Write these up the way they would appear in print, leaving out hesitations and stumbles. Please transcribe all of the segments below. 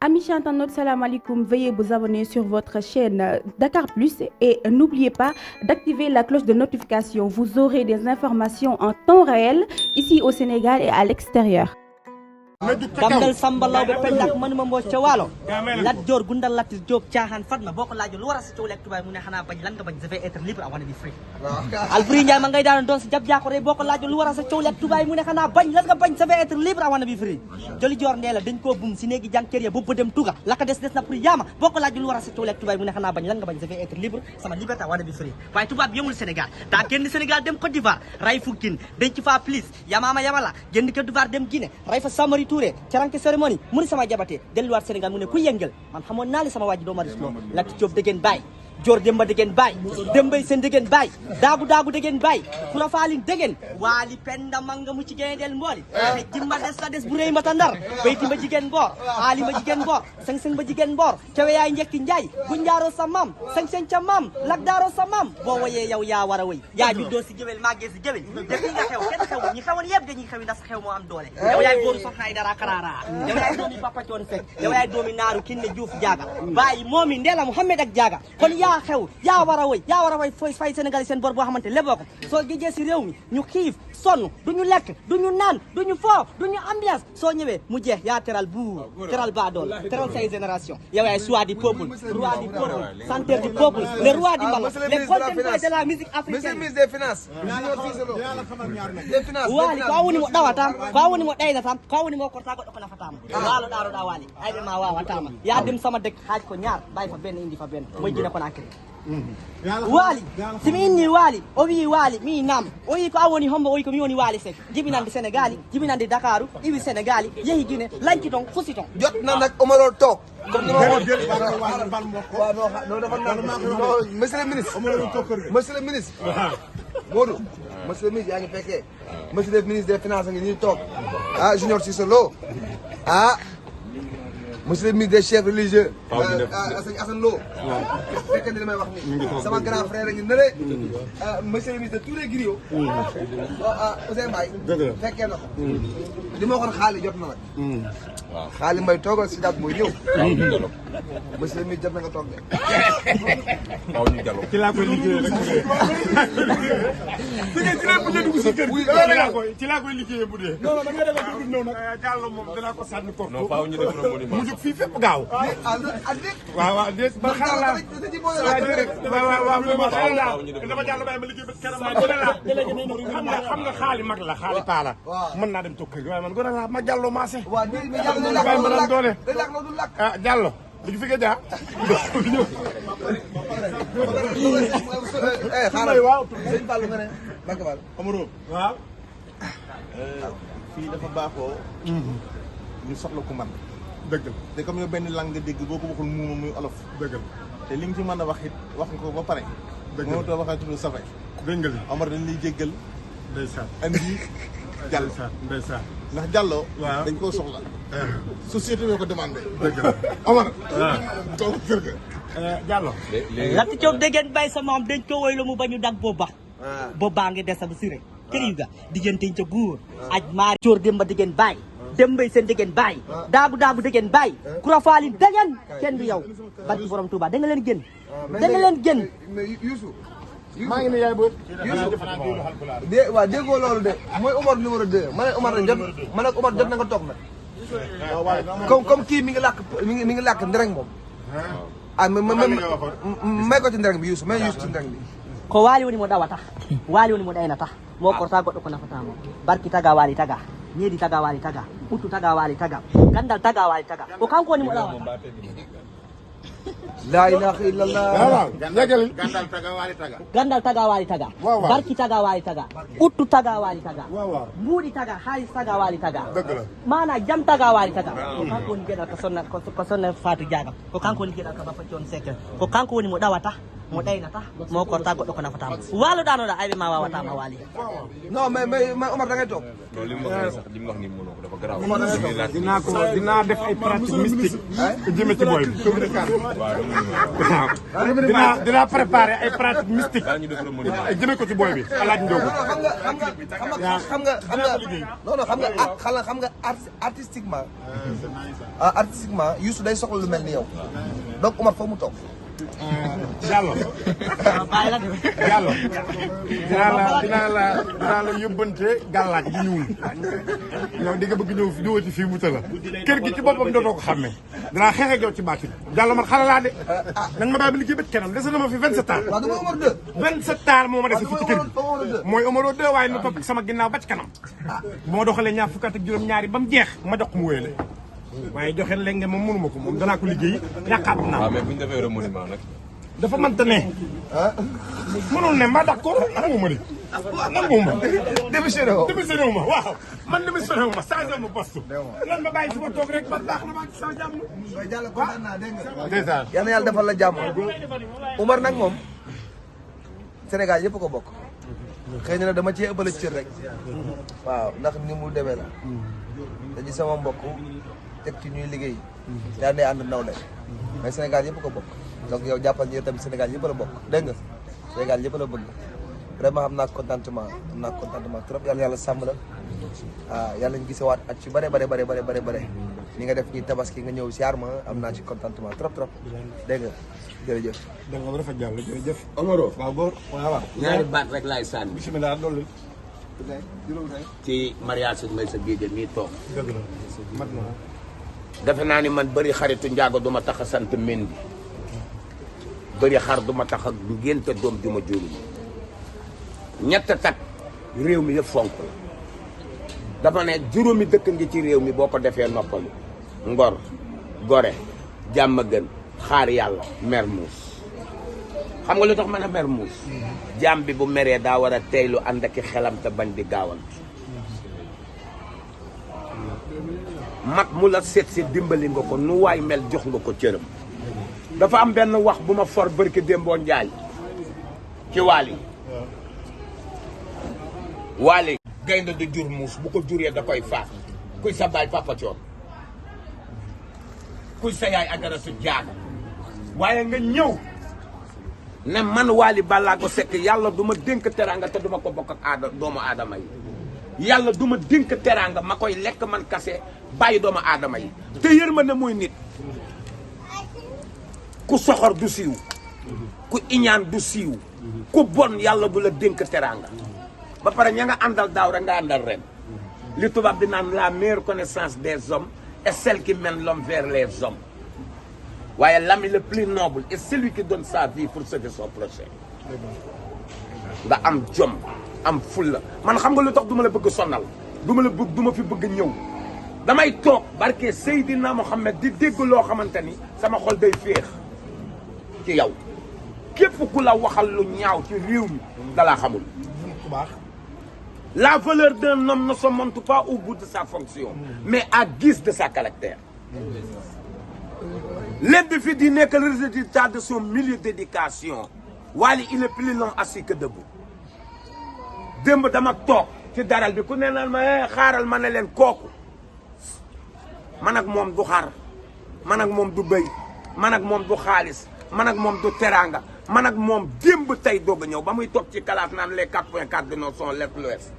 Amis internautes, salam alaikum. Veuillez vous abonner sur votre chaîne Dakar Plus et n'oubliez pas d'activer la cloche de notification. Vous aurez des informations en temps réel ici au Sénégal et à l'extérieur. Damdal Samba Lawbe pendak manuma mo ca walo Lat Dior Gundal Latir Diop caaxaan Fatma boko laajo lu wara sa ciow lek tubay mu ne xana bañ lan nga bañ je vais être libre I want to be free Alboury Ndiaye ma ngay daan doon si jab jaako re boko laajo lu wara sa ciow lek tubay mu ne xana bañ lan nga bañ je vais être libre I want to be free Joli Dior Ndela dañ ko bum si neegi janker ya bu dem tuga la ka des na pour yama boko laajo lu wara sa ciow lek tubay mu ne xana bañ lan nga bañ je vais être libre sama liberté I want to be free waaye tubaab yemul Sénégal daa génn Sénégal dem Côte d'Ivoire ray Fouquine denc fa plus yamaama yamala génn Côte d'Ivoire dem Guinée ray fa Samori Touré cérémonie mu ni sama jabate delluwaat Sénégal mu ne ku yëngal man xamoon naa li sama waji doo ma risloo Lat Diop degen bay Dior Demba degen bay Dembay Sen degen bay daagu degen bay Kura Falin degen Wali Penda Manga mu ci gendel mbooli te jimma des la des bu rëy mata ndar bayti ma jigéen boor ali ma jigéen boor seng ba jigéen boor cawe yaay njekki njaay bu njaaro sa mam seng ca mam lak daaro sa mam boo woyee yow yaa war a woy yaa juddoo si géwél màggee si géwél def nga xew kenn xew ñi xewoon yëpp dañuy xewi ndax sa xew moo am doole yow yaay góoru soxna ay dara karara yow yaay doomi Papa Thione Seck yow yaay doomi naaru Kiné Diouf jaaga bàyyi moomi Ndella Mouhamed ak jaaga kon yaa xew yaa war a woy fay Sénégal seen bor boo xamante leboo ko soo géejee si réew mi ñu xiif sonn duñu lekk duñu naan duñu foo duñu ambiance soo ñëwee mu jeex yaa teral buur teral baadool teral say génération yow yaay choix du peuple roi du peuple centre du peuple le roi du mbalax le contemporain de la musique africaine Monsieur le ministre des Finances Wali ko awoni mo ɗawatam ko awoni mo ɗaynatam ko awoni mo korta goɗɗo ko nafatama waalo ɗaroɗa Wali ayde ma wawatama ya dem sama dek haaj ko ñaar bay fa benn indi fa benn moy Guinée Conakry Wali simi inni Wali o wi Wali mi nam o wi ko awoni hombo o wi ko mi woni Wali Seck jibinande Sénégal jibinande Dakaru iwi Sénégal yehi Guinée lanci ton fusi ton jot na nag Omaro toog comme ni ma ko monsieur le ministre Modou monsieur le ministre yaa ngi fekkee monsieur le ministre des finances ngi nii toog Junior Cissé Lo monsieur le ministre des chefs religieux sëñ Assane Lo fekkee ni li may wax ni sama grand frère ngi nële monsieur le ministre de tous les griots Ousseyn Mbaye fekkee na ko li ma waxoon xaali jot na nag waaw xaali Mbaye toogal si daat mooy ñëw monsieur le ministre jot na nga toog de waaw ñu jàlloo ci laa koy liggéeyee rek ci laa koy liggéeyee bu dee. non da nga def ak ñëw nag Diallo moom dinaa ko sànni ko. non faaw ñu def monument mu jóg fii fépp gaaw. waaw déet ba xaaral laa waaw dama Diallo bàyyi ma liggéey ba keroog ma gën a laa xam nga xaali mag la xaali paa la mën naa dem toog kër gi waaye man gën a laa ma Diallo maase. waaw bàyyi ma daan doole Diallo li fi nga jaar xaaral waaw sëñ Fallou nga ne Mbacke Fall Amaro waaw fii dafa baaxoo ñu soxla ku man dëgg la te comme yow benn langue nga dégg boo ko waxul muuma muy olof dëgg la te li nga ci mën a wax it wax nga ko ba pare dëgg la moo tax waxee tudd safay dëgg nga li Omar dañ lay jéggal ndeysaan andi Diallo ndeysaan ndax Diallo waaw dañ koo soxla société ñoo ko demandé dëgg la Omar toog kër ga Diallo Lat Diop degen bay sa maam dañ ko woylo mu bañu dag booba booba ngi desa bu siré këriñ ga digganteñ ca buur aj maar Dior Demba degen bay Dembay Sen degen bay daagu degen bay Kura Falin degen kenn du yow barki borom Touba da nga leen génn Youssou maa ngi ne yaay boobu waaw déggoo loolu de mooy Omar numéro 2 ma ne Omar na jot ma ne Omar jot na nga toog nag comme kii mi ngi làkk ndereng moom may ko ci ndereng bi Youssou may Youssou ci ndereng bi ko waali woni mo ɗawata waali woni mo ɗaynata mo korta goɗɗo ko nafatama barki taga waali taga ñeedi taga waali taga ɓuttu taga waali taga gandal taga waali taga ko kanko woni mo ɗawata la ilaha illallah gandal taga waali taga gandal taga waali taga barki taga waali taga ɓuttu taga waali taga mbuuɗi taga haalis taga waali taga mana jam taga waali taga ko kanko woni gueɗal ko sonna Fatou Diagam ko kanko woni gueɗal ko Papa Thione Seck ko kanko woni mo ɗawata mo ɗaynata mo korta goɗɗo ko nafatama waalo ɗanoɗa ayɓe ma wawatama waali non mais Omar da ngay toog non li mu wax sax li mu wax ni mënoo ko dafa garaaw. dinaa def ay pratique mystique jëme ci booy bi dinaa préparer ay pratique mystique jëme ko ci booy bi alaaj Ndiogo xam nga artistiquement Youssou day soxla lu mel ni yow donc Omar foofu mu toog Diallo dinaa la yóbbante gàllaaj gi ñuul yow di nga bëgg ñëw fi ñëwati fii mu tëla kër gi ci boppam dootoo ko xàmmee dinaa xeex ak yow ci baatin Diallo man xale laa de nañ ma bàyyi ba liggéey bët kanam dese na ma fi 27 ans waaw dama Omar 2 27 ans moo ma dese fi ci kër gi mooy Omaro 2 waaye na topp sama ginnaaw ba ci kanam bu ma doxalee ñaar fukk ak juróom-ñaari ba mu jeex ma jox ko mu wéyale waaye joxe léegi moom mënuma ko moom danaa ko liggéey yàqaat naa. waaw mais bu ñu defee remonument nag. dafa mënta ne. mënul ne mbaa d'accord nanguma de. nanguma. démissionné wu ma waaw man démissionné wu ma changé ma poste. lan ma bàyyi fi ma toog rek ba baax na maa ngi sama jàmm. waaye Diallo kontaan naa dégg nga. dèjà. yal na yàlla defal la jàmm. Omar nag moom Sénégal yëpp ko bokk. xëy na dama cee ëppale cër rek. waaw ndax ni mu demee la. dañu sama mbokk. teg ci ñuy liggéey yaa ne ànd nawle mais Sénégal yëpp ko bokk donc yow jàppal ni yow tamit Sénégal yëpp la bokk dégg nga Sénégal yëpp la bëgg vraiment am naa contentement trop yàlla sàmm la yàlla ñu gisewaat at ci bare ni nga def ñi tabaski nga ñëw siyaar ma am naa ci contentement trop dégg nga jërëjëf da nga rafet jàll jërëjëf Omaro waaw góor waaw ñaari baat rek laay sànni bismillah loolu ci mariage may sa géej mii toog dëgg la mat na defe naa ni man bëri xaritu njaago duma tax a sant Mendy bëri xar duma tax a ngénte doom ju ma jur ñett tak réew mi yëpp fonk la dafa ne juróomi dëkk ngi ci réew mi boo ko defee noppalu Ngor Gore Jàmmagën Xaar Yàlla Mermoz xam nga lu tax mën a Mermoz jaam bi bu meree daa war a teylu ànd ak xelam te bañ di gaawal mag mu la seet si dimbali nga ko nu waay mel jox nga ko cëram dafa am benn wax bu ma for barki démboo njaay ci waali gaynde du jur muus bu ko juree da koy faat kuy sa baay papa coon kuy sa yaay agaratu jaaga waaye nga ñëw ne man Wally Ballago Seck yàlla du ma dénk teraanga te duma ko bokk ak doomu aadama yi yàlla du ma dénk teraanga ma koy lekk man kase bàyyi doomu aadama yi te yërmande mooy nit ku soxor du siiw ku iñaan du siiw ku bon yàlla du la dénk teraanga ba pare ña nga àndal daaw rek nga àndal ren li tubaab di naan la meilleure connaissance des hommes est celle qui mène l'homme vers les hommes waaye l'ami le plus noble est celui qui donne sa vie pour sauver son prochain nga am jom am fulla man xam nga lu tax du ma la bëgg sonal du ma fi bëgg ñëw damay toog barke Seydina Mohamed di dégg loo xamante ni sama xol day féex ci yow képp ku la waxal lu ñaaw ci réew mi dalaa xamul la valeur d'un homme ne se montre pas au bout de sa fonction mais à guise de sa caractère l'individu n'est que le résultat de son milieu d'éducation Wally il est plus long assis que debout démb dama toog ci daral bi ku ne naan ma xaaral ma ne leen kooku man ak moom du xar man ak moom du bëy man ak moom du xaalis man ak moom du teraanga man ak moom démb tey doog a ñëw ba muy toog ci classe naan les 4.4 de nos sont l'Est-l'Ouest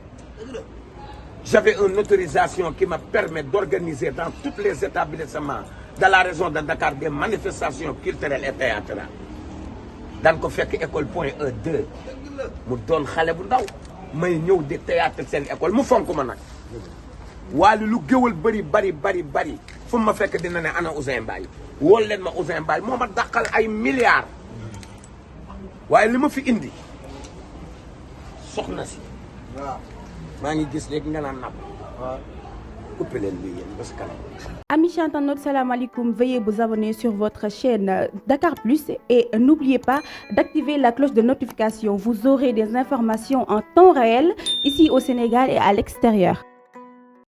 j'avais une autorisation qui me permet d'organiser dans tous les établissements de la région de Dakar des manifestations culturelles et théâtrales daan ko fekk école point E2 mu doon xale bu ndaw may ñëw di théâtre seen école mu fonk ma nag Wally lu géwal bari fu ma fekk dina ne ana Ouzin Mbaye wool leen ma Ouzin Mbaye moo ma dàqal ay milliards waaye li ma fi indi soxna si maa ngi gis léegi nga naan napp coupé leen lii yéen ba si kanam. Amis internautes, salam alaikum. Veuillez vous abonner sur votre chaîne Dakar Plus et n'oubliez pas d'activer la cloche de notification. Vous aurez des informations en temps réel ici au Sénégal et à l'extérieur.